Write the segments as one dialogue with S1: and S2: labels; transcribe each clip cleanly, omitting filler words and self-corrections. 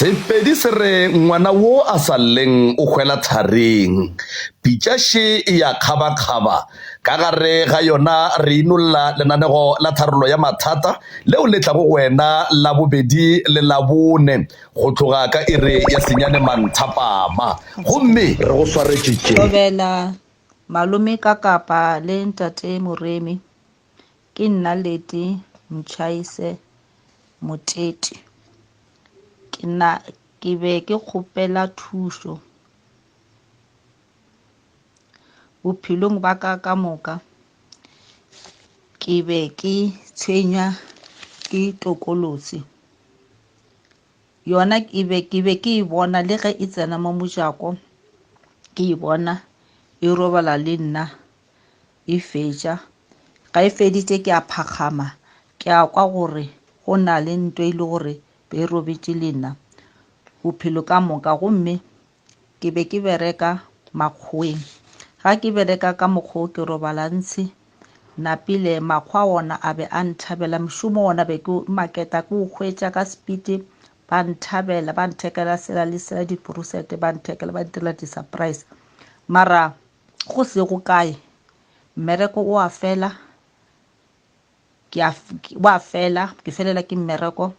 S1: Sepedi se re ngwana wo a sa lleng o hwela thareng, pitšaše e ya kgaba-kgaba ka gare ga yona re inolla lenanego la tharollo ya mathata leo le tlago wena la bobedi le la bone go tloga ka iri ya senyane manthapama gomme re go swaretšitše
S2: Thobela malome ka kapa le ntate Moremi, ke nna Leti Mtšhaise Moteti. Ke be ke kgopela thušo bophelong ba ka moka. Ke be ke tshwenywa ke tokolosi, yona ke be ke e bona le ge e tsena mo mojako, ke e bona e robala le nna e fetša. Ga e feditše ke a phakgama, ke a kwa gore go na le ntwa e le gore be e robetše le nna bophelo ka moka. Gomme ke be ke bereka makgoweng, ga ke bereka ka mokgwa ke robala ntshi napile makgwa ona a be a nthabela. Mošomo ona be ke maketa ke o hwetša ka speed, ba nthabela ba nthekela sela le sela diporosete, ba nthekela ba ntirela di-surprise. Mara go se go kae mmereko o a fela, ke felela ke mmereko,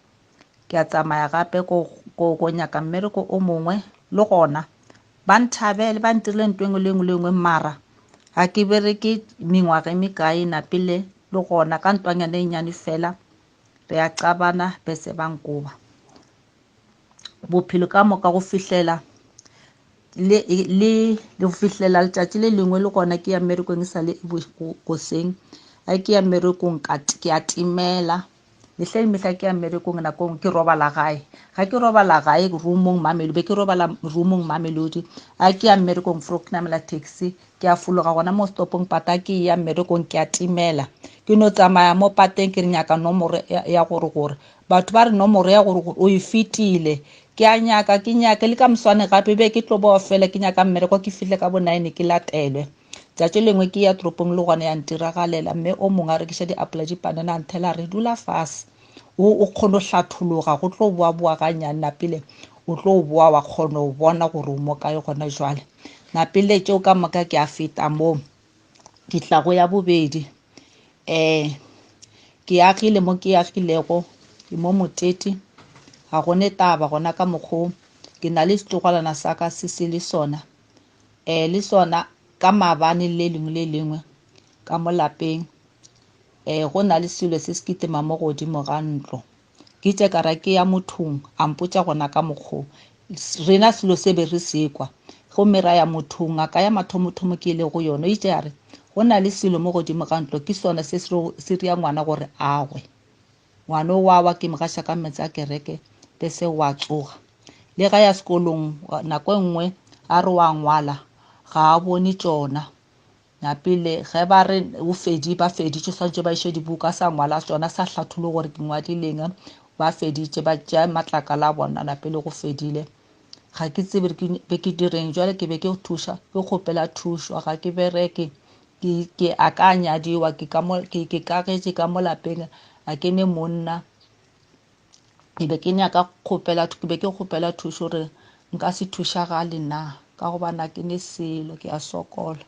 S2: ke a tsamaya gape ko nyaka mmereko o mongwe. Le gona ba nthabele ba ntirile ntho engwe le engwe le engwe, mara ga ke bereke mengwaga e mekae napile le gona ka ntwanyana e nyane fela re a qabana bese ba nkoba. Bophelo ka moka go fihlela le fihlela letšatši le lengwe le gona ke ya mmerekong e sa le goseng. Ga ke ya mmerekong ke a timela mehla le mehla, ke ya mmerekong nakong ke robala gae. Ga ke robala gae roomong Mamelodi, be ke robala roomong Mamelodi. Ga ke ya mmerekong for ke namela taxi ke a fologa gona mo stopong pata ke ya mmerekong ke a timela. Ke no tsamaya mo pateng ke re nyaka nomoro ya gore batho ba re nomoro ya gore o e fetile. Ke a nyaka ke nyaka le ka moswane gape be ke tlo boa fela ke nyaka mmereko ke fihle ka bo 9 ke latelwe. Tšatši lengwe ke ya toropong le gona ya ntiragalela, mme o mongwe a rekiša diapola dipanana nthela re dula fase o kgone go hlathologa go tlo boa ga nyane napile o tlo boa wa kgona go bona gore o mo kae gona jwale. Napile tšeo ka moka ke a feta mo ke tla go ya bobedi. Ke agile mo ke agilego ke mo Moteti, ga gone taba gona ka mokgwa ke na le setlogolwana sa ka se le sona le sona ka maabane le lengwe ka mo lapeng. Go na le selo se se kitema mo godimo ga ntlo, ke itse ka ra ke ya mothong a mpotša gona ka mokgwa rena selo se be re sekwa gomme ra ya mothong a ka ya mathomothomo ke ile go yona. Itse ya re go na le selo mo godimo ga ntlo, ke sona se se ria ngwana gore agwe. Ngwana wa ke mogaša ka metsi a kereke bese wa tsoga le ga ya sekolong nako nngwe a re wa ngwala ga a bone tšona. Napile ge ba re ba feditše swantše ba iše dibuka sa ngwala tšona sa hlatholo gore ke ngwadileng, ba feditše ba tšea matlakala a bona napile go fedile. Ga ke tsebe be ke direng jwale, ke be ke thuša ke kgopela thušo, ga ke bereke ke a ka nyadiwa ke kagetše ka mo lapeng a ke ne monna. Ke be ke kgopela thušo gore nka se thušagale na ka gobana ke ne selo ke a sokola.